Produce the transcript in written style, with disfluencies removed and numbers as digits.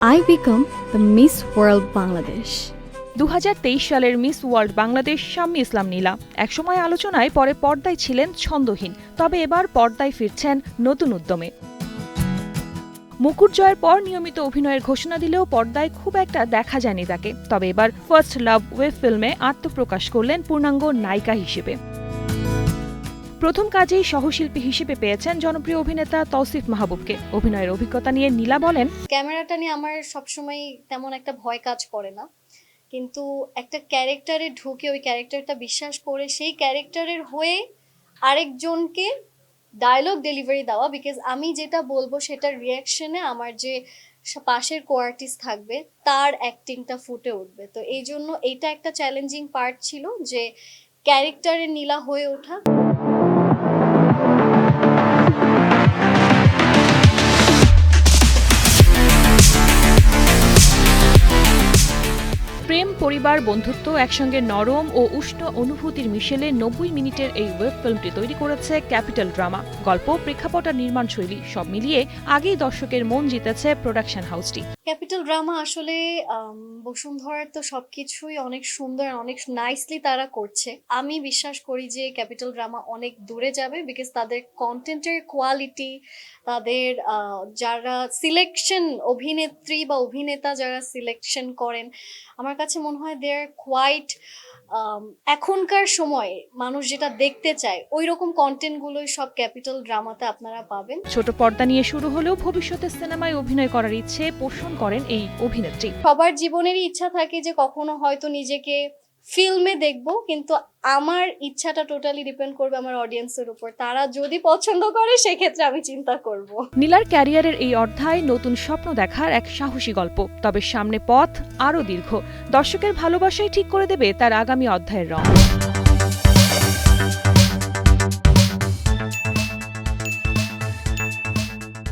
I become the Miss World Bangladesh. 2023 সালের miss world Bangladesh Shammi ইসলাম নীলা একসময় আলোচনায় পরে পর্দায় ছিলেন ছন্দহীন, তবে এবার পর্দায় ফিরছেন নতুন উদ্যমে। মুকুট জয়ের পর নিয়মিত অভিনয়ের ঘোষণা দিলেও পর্দায় খুব একটা দেখা যায়নি তাকে। তবে এবার ফার্স্ট লাভ ওয়েব ফিল্মে আত্মপ্রকাশ করলেন পূর্ণাঙ্গ নায়িকা হিসেবে। প্রথম কাজেই সহশিল্পী হিসেবে পেয়েছেন জনপ্রিয় অভিনেতা তৌসিফ মাহবুবকে। অভিনয়ের অভিজ্ঞতা নিয়ে নীলা বলেন, ক্যামেরাটা নিয়ে আমার সবসময় তেমন একটা ভয় কাজ করে না, কিন্তু একটা ক্যারেক্টারে ঢুকে ওই ক্যারেক্টারটা বিশ্বাস করে সেই ক্যারেক্টারের হয়ে আরেকজনকে ডায়লগ ডেলিভারি দেওয়া, বিকজ আমি যেটা বলবো সেটার রিয়াকশনে আমার যে পাশের কোয়ার্টিস্ট থাকবে তার অ্যাক্টিংটা ফুটে উঠবে। তো এই জন্য এইটা একটা চ্যালেঞ্জিং পার্ট ছিল যে ক্যারেক্টারের নীলা হয়ে ওঠা। প্রেম, পরিবার, বন্ধুত্ব একসঙ্গে নরম ও উষ্ণ অনুভূতির মিশেলে 90 মিনিটের এই ওয়েব ফিল্মটি তৈরি করেছে ক্যাপিটাল ড্রামা। গল্প, প্রেক্ষাপট আর নির্মাণশৈলী সব মিলিয়ে আগেই দর্শকের মন জিতেছে প্রোডাকশন হাউসটি। ক্যাপিটাল ড্রামা আসলে বসুন্ধরার তো সবকিছুই অনেক সুন্দর, অনেক নাইসলি তারা করছে। আমি বিশ্বাস করি যে ক্যাপিটাল ড্রামা অনেক দূরে যাবে, বিকজ তাদের কন্টেন্টের কোয়ালিটি, তাদের যারা সিলেকশন অভিনেত্রী বা অভিনেতা যারা সিলেকশন করেন, আমার কাছে মনে হয় দে আর কোয়াইট এখনকার সময়ে মানুষ যেটা দেখতে চায় ওই রকম কন্টেন্টগুলোই সব ক্যাপিটাল ড্রামাতে আপনারা পাবেন। ছোট পর্দা নিয়ে শুরু হলেও ভবিষ্যতে সিনেমায় অভিনয় করার ইচ্ছে পোষণ করেন এই অভিনেত্রী। সবার জীবনেরই ইচ্ছা থাকে যে কখনো হয়তো নিজেকে ফিল্মে দেখবো, কিন্তু আমার ইচ্ছাটা টোটালি ডিপেন্ড করবে আমার অডিয়েন্সের উপর। তারা যদি পছন্দ করে সেক্ষেত্রে আমি চিন্তা করব। নীলার ক্যারিয়ারের এই অধ্যায় নতুন স্বপ্ন দেখার এক সাহসী গল্প। তবে সামনে পথ আরও দীর্ঘ। দর্শকের ভালোবাসাই ঠিক করে দেবে তার আগামী অধ্যায়ের রং।